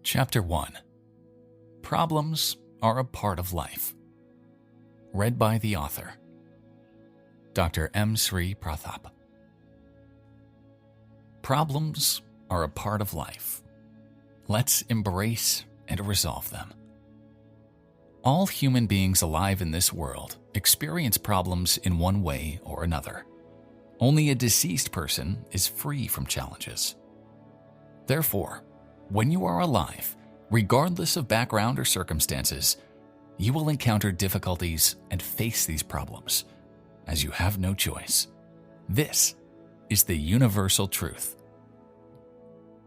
Chapter 1. Problems are a part of life. Read by the author, Dr. M. Sri Prathap. Problems are a part of life. Let's embrace and resolve them. All human beings alive in this world experience problems in one way or another. Only a deceased person is free from challenges. Therefore, when you are alive, regardless of background or circumstances, you will encounter difficulties and face these problems, as you have no choice. This is the universal truth.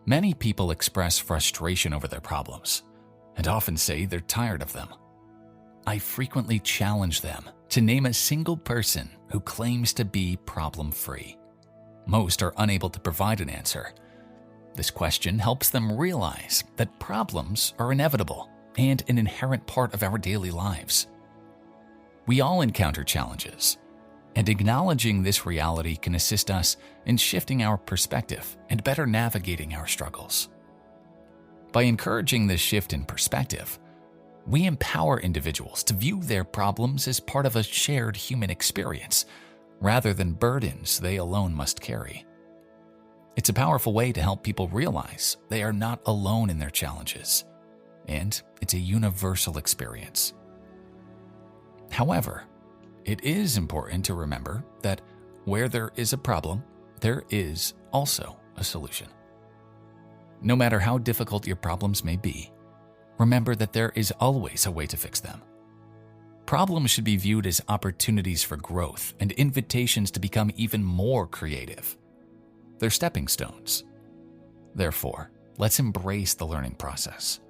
Many people express frustration over their problems and often say they're tired of them. I frequently challenge them to name a single person who claims to be problem-free. Most are unable to provide an answer. This question helps them realize that problems are inevitable and an inherent part of our daily lives. We all encounter challenges, and acknowledging this reality can assist us in shifting our perspective and better navigating our struggles. By encouraging this shift in perspective, we empower individuals to view their problems as part of a shared human experience, rather than burdens they alone must carry. It's a powerful way to help people realize they are not alone in their challenges, and it's a universal experience. However, it is important to remember that where there is a problem, there is also a solution. No matter how difficult your problems may be, remember that there is always a way to fix them. Problems should be viewed as opportunities for growth and invitations to become even more creative. They're stepping stones. Therefore, let's embrace the learning process.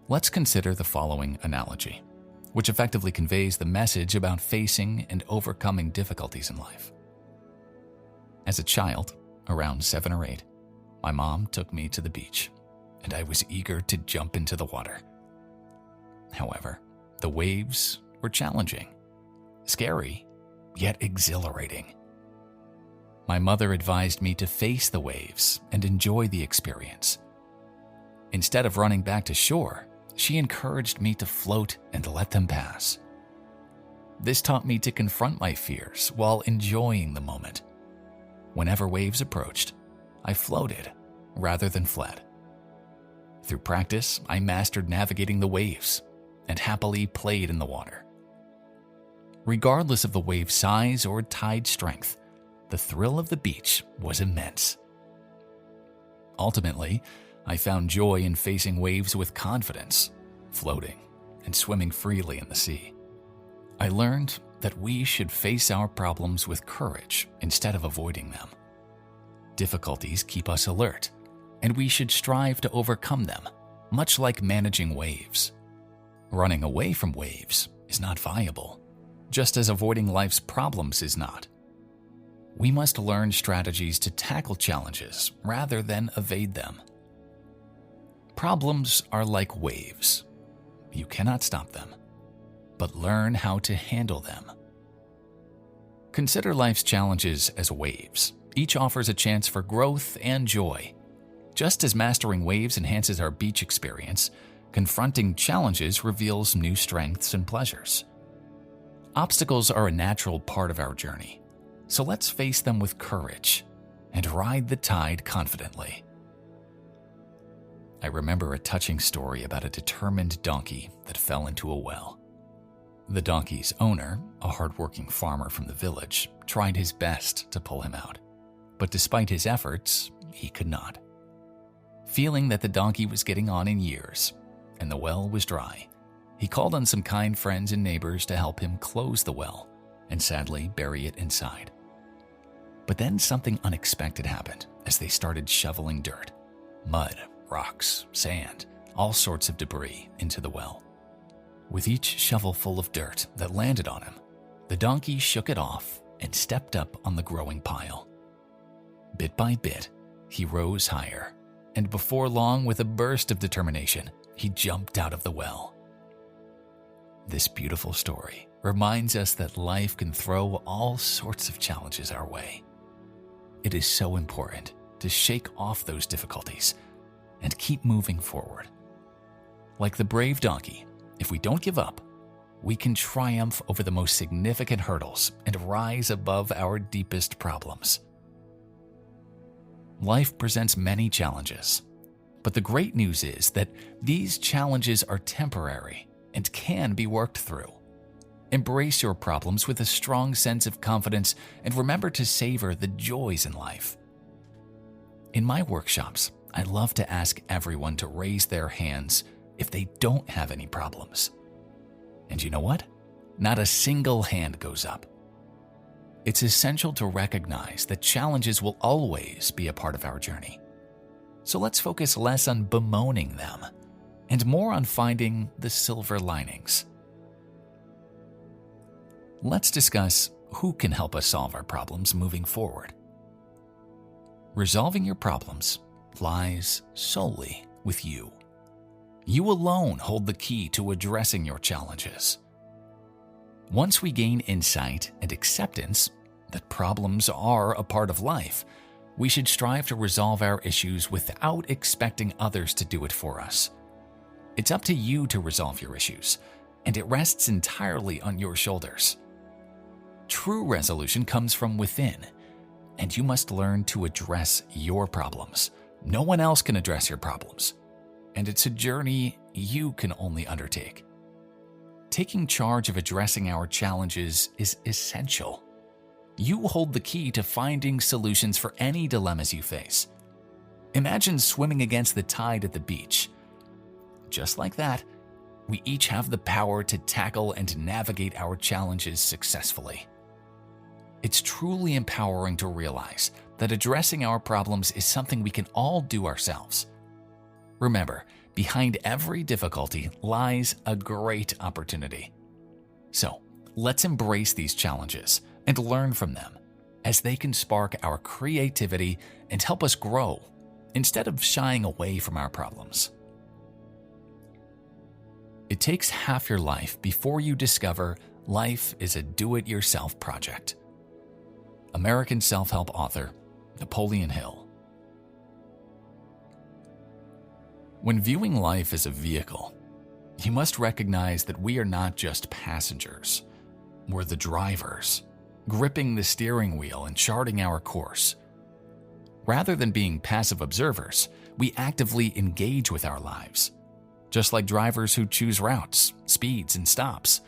Let's consider the following analogy, which effectively conveys the message about facing and overcoming difficulties in life. As a child, around 7 or 8, my mom took me to the beach, and I was eager to jump into the water. However, the waves were challenging, scary, yet exhilarating. My mother advised me to face the waves and enjoy the experience. Instead of running back to shore, she encouraged me to float and let them pass. This taught me to confront my fears while enjoying the moment. Whenever waves approached, I floated rather than fled. Through practice, I mastered navigating the waves and happily played in the water. Regardless of the wave size or tide strength, the thrill of the beach was immense. Ultimately, I found joy in facing waves with confidence, floating, and swimming freely in the sea. I learned that we should face our problems with courage instead of avoiding them. Difficulties keep us alert, and we should strive to overcome them, much like managing waves. Running away from waves is not viable, just as avoiding life's problems is not. We must learn strategies to tackle challenges rather than evade them. Problems are like waves. You cannot stop them, but learn how to handle them. Consider life's challenges as waves. Each offers a chance for growth and joy. Just as mastering waves enhances our beach experience, confronting challenges reveals new strengths and pleasures. Obstacles are a natural part of our journey, so let's face them with courage and ride the tide confidently. I remember a touching story about a determined donkey that fell into a well. The donkey's owner, a hardworking farmer from the village, tried his best to pull him out, but despite his efforts, he could not. Feeling that the donkey was getting on in years and the well was dry, he called on some kind friends and neighbors to help him close the well and sadly bury it inside. But then something unexpected happened as they started shoveling dirt, mud, rocks, sand, all sorts of debris into the well. With each shovelful of dirt that landed on him, the donkey shook it off and stepped up on the growing pile. Bit by bit, he rose higher, and before long, with a burst of determination, he jumped out of the well. This beautiful story reminds us that life can throw all sorts of challenges our way. It is so important to shake off those difficulties and keep moving forward. Like the brave donkey, if we don't give up, we can triumph over the most significant hurdles and rise above our deepest problems. Life presents many challenges, but the great news is that these challenges are temporary and can be worked through. Embrace your problems with a strong sense of confidence and remember to savor the joys in life. In my workshops, I love to ask everyone to raise their hands if they don't have any problems. And you know what? Not a single hand goes up. It's essential to recognize that challenges will always be a part of our journey. So let's focus less on bemoaning them and more on finding the silver linings. Let's discuss who can help us solve our problems moving forward. Resolving your problems lies solely with you. You alone hold the key to addressing your challenges. Once we gain insight and acceptance that problems are a part of life, we should strive to resolve our issues without expecting others to do it for us. It's up to you to resolve your issues, and it rests entirely on your shoulders. True resolution comes from within, and you must learn to address your problems. No one else can address your problems, and it's a journey you can only undertake. Taking charge of addressing our challenges is essential. You hold the key to finding solutions for any dilemmas you face. Imagine swimming against the tide at the beach. Just like that, we each have the power to tackle and navigate our challenges successfully. It's truly empowering to realize that addressing our problems is something we can all do ourselves. Remember, behind every difficulty lies a great opportunity. So, let's embrace these challenges and learn from them, as they can spark our creativity and help us grow instead of shying away from our problems. It takes half your life before you discover life is a do-it-yourself project. American self-help author Napoleon Hill. When viewing life as a vehicle, you must recognize that we are not just passengers. We're the drivers, gripping the steering wheel and charting our course. Rather than being passive observers, we actively engage with our lives. Just like drivers who choose routes, speeds, and stops,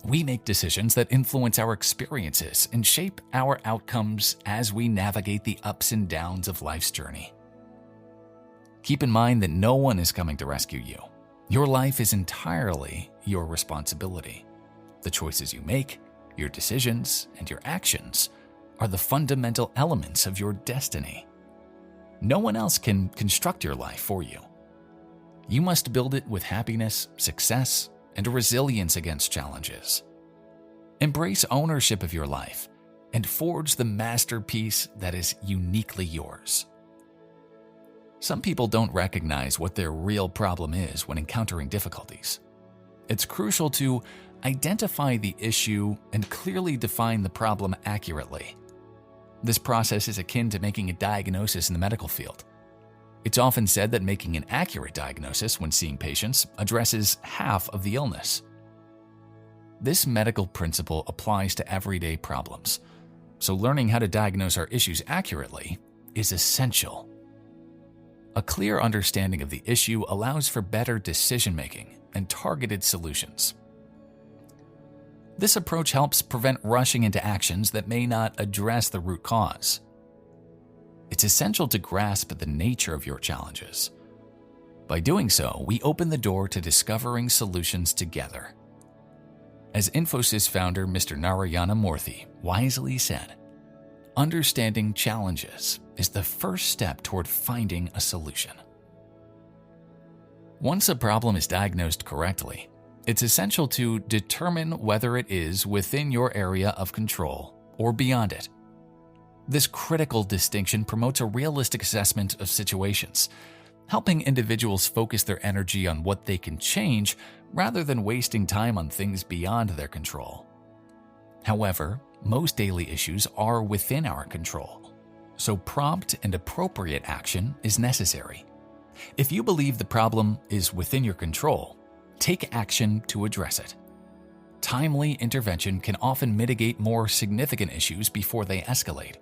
we make decisions that influence our experiences and shape our outcomes as we navigate the ups and downs of life's journey. Keep in mind that no one is coming to rescue you. Your life is entirely your responsibility. The choices you make, your decisions, and your actions are the fundamental elements of your destiny. No one else can construct your life for you. You must build it with happiness, success, and resilience against challenges. Embrace ownership of your life and forge the masterpiece that is uniquely yours. Some people don't recognize what their real problem is when encountering difficulties. It's crucial to identify the issue and clearly define the problem accurately. This process is akin to making a diagnosis in the medical field. It's often said that making an accurate diagnosis when seeing patients addresses half of the illness. This medical principle applies to everyday problems, so learning how to diagnose our issues accurately is essential. A clear understanding of the issue allows for better decision-making and targeted solutions. This approach helps prevent rushing into actions that may not address the root cause. It's essential to grasp the nature of your challenges. By doing so, we open the door to discovering solutions together. As Infosys founder Mr. Narayana Murthy wisely said, understanding challenges is the first step toward finding a solution. Once a problem is diagnosed correctly, it's essential to determine whether it is within your area of control or beyond it. This critical distinction promotes a realistic assessment of situations, helping individuals focus their energy on what they can change rather than wasting time on things beyond their control. However, most daily issues are within our control, so prompt and appropriate action is necessary. If you believe the problem is within your control, take action to address it. Timely intervention can often mitigate more significant issues before they escalate.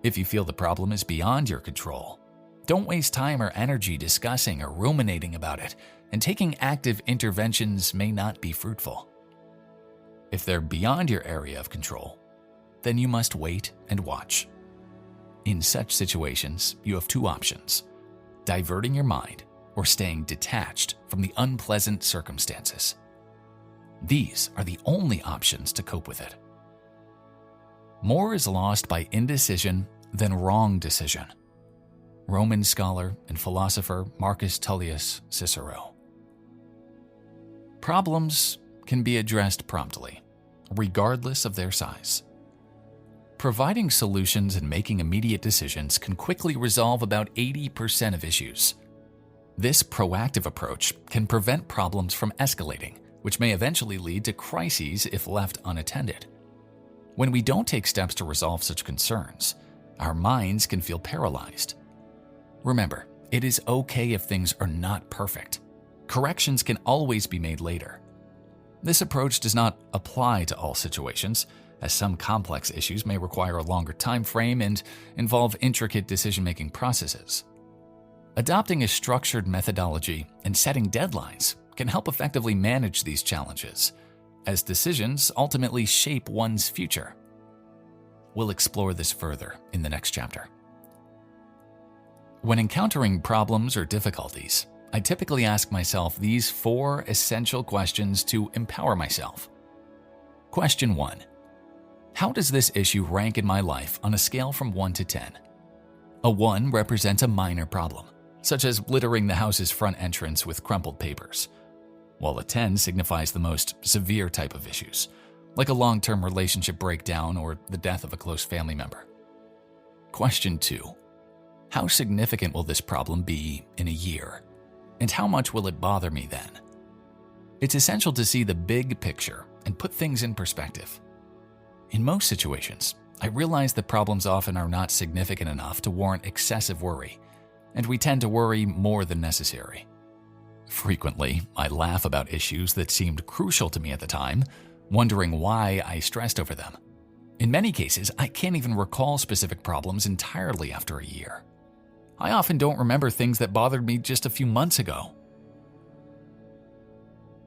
If you feel the problem is beyond your control, don't waste time or energy discussing or ruminating about it, and taking active interventions may not be fruitful. If they're beyond your area of control, then you must wait and watch. In such situations, you have two options: diverting your mind or staying detached from the unpleasant circumstances. These are the only options to cope with it. More is lost by indecision than wrong decision. Roman scholar and philosopher Marcus Tullius Cicero. Problems can be addressed promptly, regardless of their size. Providing solutions and making immediate decisions can quickly resolve about 80% of issues. This proactive approach can prevent problems from escalating, which may eventually lead to crises if left unattended. When we don't take steps to resolve such concerns, our minds can feel paralyzed. Remember, it is okay if things are not perfect. Corrections can always be made later. This approach does not apply to all situations, as some complex issues may require a longer time frame and involve intricate decision-making processes. Adopting a structured methodology and setting deadlines can help effectively manage these challenges, as decisions ultimately shape one's future. We'll explore this further in the next chapter. When encountering problems or difficulties, I typically ask myself these 4 essential questions to empower myself. Question 1. How does this issue rank in my life on a scale from 1 to 10? A 1 represents a minor problem, such as littering the house's front entrance with crumpled papers, while a 10 signifies the most severe type of issues, like a long-term relationship breakdown or the death of a close family member. Question 2. How significant will this problem be in a year? And how much will it bother me then? It's essential to see the big picture and put things in perspective. In most situations, I realize that problems often are not significant enough to warrant excessive worry, and we tend to worry more than necessary. Frequently, I laugh about issues that seemed crucial to me at the time, wondering why I stressed over them. In many cases, I can't even recall specific problems entirely after a year. I often don't remember things that bothered me just a few months ago.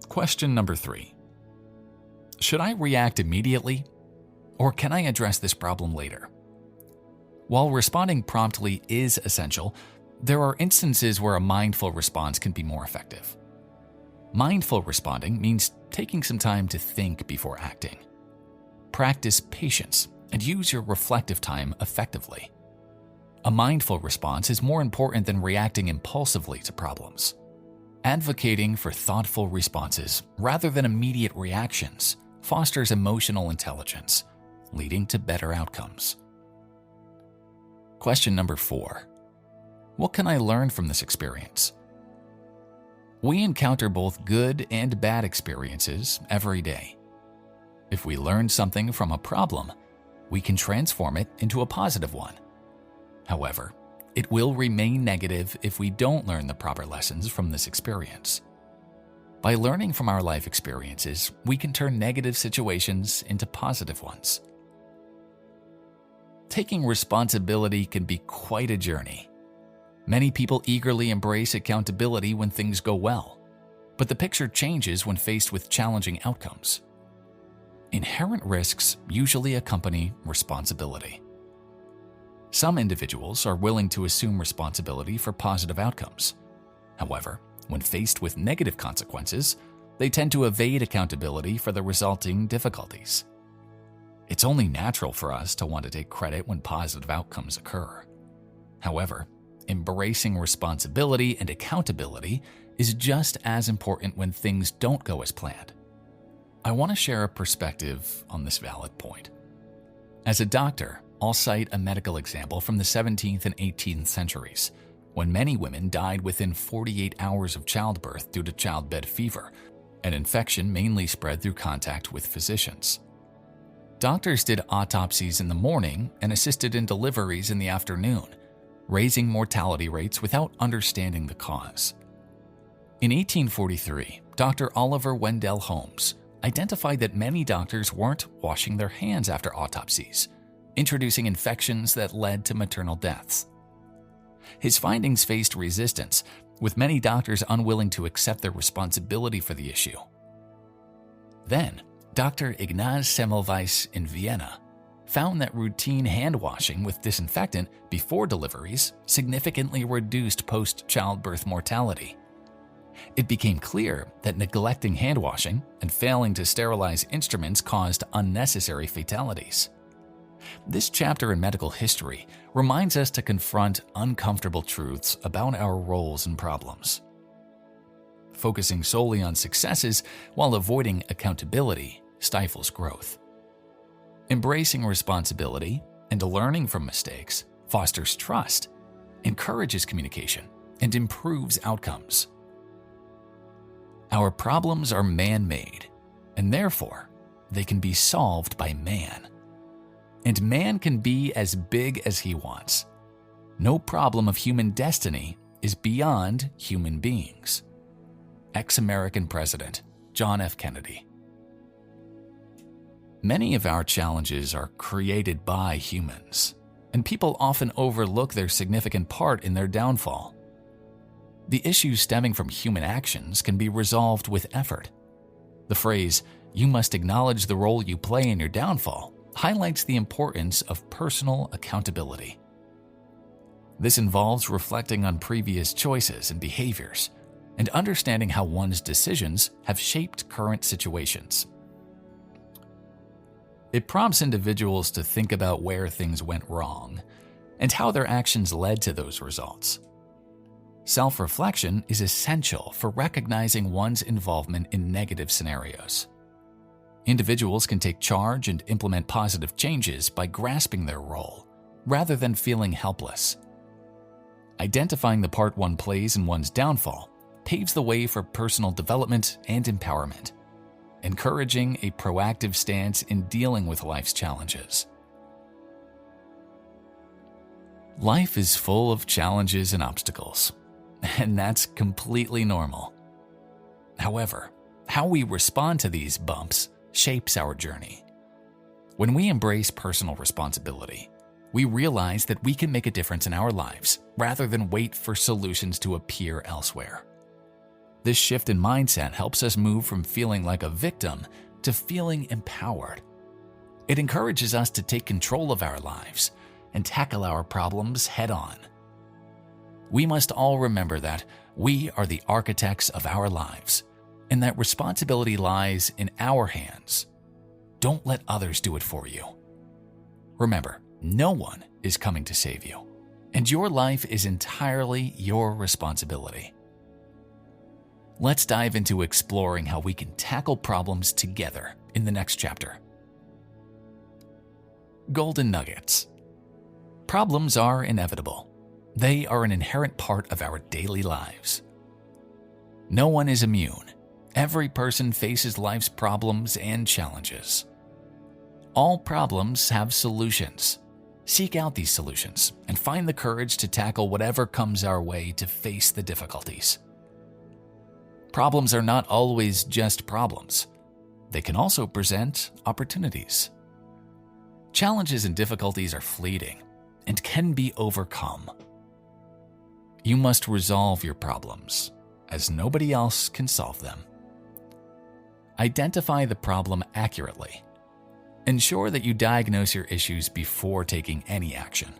Question number 3. Should I react immediately, or can I address this problem later? While responding promptly is essential, there are instances where a mindful response can be more effective. Mindful responding means taking some time to think before acting. Practice patience and use your reflective time effectively. A mindful response is more important than reacting impulsively to problems. Advocating for thoughtful responses rather than immediate reactions fosters emotional intelligence, leading to better outcomes. Question number 4. What can I learn from this experience? We encounter both good and bad experiences every day. If we learn something from a problem, we can transform it into a positive one. However, it will remain negative if we don't learn the proper lessons from this experience. By learning from our life experiences, we can turn negative situations into positive ones. Taking responsibility can be quite a journey. Many people eagerly embrace accountability when things go well, but the picture changes when faced with challenging outcomes. Inherent risks usually accompany responsibility. Some individuals are willing to assume responsibility for positive outcomes. However, when faced with negative consequences, they tend to evade accountability for the resulting difficulties. It's only natural for us to want to take credit when positive outcomes occur. However, embracing responsibility and accountability is just as important when things don't go as planned. I want to share a perspective on this valid point. As a doctor, I'll cite a medical example from the 17th and 18th centuries, when many women died within 48 hours of childbirth due to childbed fever, an infection mainly spread through contact with physicians. Doctors did autopsies in the morning and assisted in deliveries in the afternoon, raising mortality rates without understanding the cause. In 1843, Dr. Oliver Wendell Holmes identified that many doctors weren't washing their hands after autopsies, introducing infections that led to maternal deaths. His findings faced resistance, with many doctors unwilling to accept their responsibility for the issue. Then, Dr. Ignaz Semmelweis in Vienna found that routine hand washing with disinfectant before deliveries significantly reduced post-childbirth mortality. It became clear that neglecting hand washing and failing to sterilize instruments caused unnecessary fatalities. This chapter in medical history reminds us to confront uncomfortable truths about our roles and problems. Focusing solely on successes while avoiding accountability stifles growth. Embracing responsibility and learning from mistakes fosters trust, encourages communication, and improves outcomes. Our problems are man-made, and therefore, they can be solved by man. And man can be as big as he wants. No problem of human destiny is beyond human beings. Ex-American President John F. Kennedy. Many of our challenges are created by humans, and people often overlook their significant part in their downfall. The issues stemming from human actions can be resolved with effort. The phrase, "you must acknowledge the role you play in your downfall," highlights the importance of personal accountability. This involves reflecting on previous choices and behaviors, and understanding how one's decisions have shaped current situations. It prompts individuals to think about where things went wrong and how their actions led to those results. Self-reflection is essential for recognizing one's involvement in negative scenarios. Individuals can take charge and implement positive changes by grasping their role, rather than feeling helpless. Identifying the part one plays in one's downfall paves the way for personal development and empowerment, encouraging a proactive stance in dealing with life's challenges. Life is full of challenges and obstacles, and that's completely normal. However, how we respond to these bumps shapes our journey. When we embrace personal responsibility, we realize that we can make a difference in our lives rather than wait for solutions to appear elsewhere. This shift in mindset helps us move from feeling like a victim to feeling empowered. It encourages us to take control of our lives and tackle our problems head-on. We must all remember that we are the architects of our lives, and that responsibility lies in our hands. Don't let others do it for you. Remember, no one is coming to save you, and your life is entirely your responsibility. Let's dive into exploring how we can tackle problems together in the next chapter. Golden Nuggets. Problems are inevitable. They are an inherent part of our daily lives. No one is immune. Every person faces life's problems and challenges. All problems have solutions. Seek out these solutions and find the courage to tackle whatever comes our way to face the difficulties. Problems are not always just problems. They can also present opportunities. Challenges and difficulties are fleeting and can be overcome. You must resolve your problems, as nobody else can solve them. Identify the problem accurately. Ensure that you diagnose your issues before taking any action.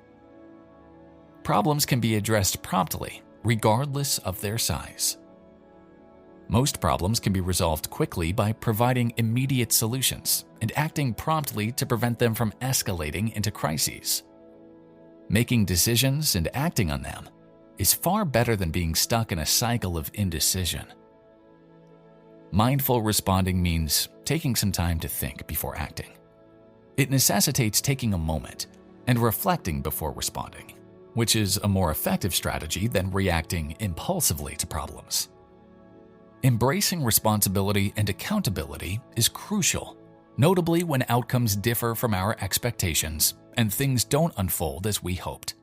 Problems can be addressed promptly, regardless of their size. Most problems can be resolved quickly by providing immediate solutions and acting promptly to prevent them from escalating into crises. Making decisions and acting on them is far better than being stuck in a cycle of indecision. Mindful responding means taking some time to think before acting. It necessitates taking a moment and reflecting before responding, which is a more effective strategy than reacting impulsively to problems. Embracing responsibility and accountability is crucial, notably when outcomes differ from our expectations and things don't unfold as we hoped.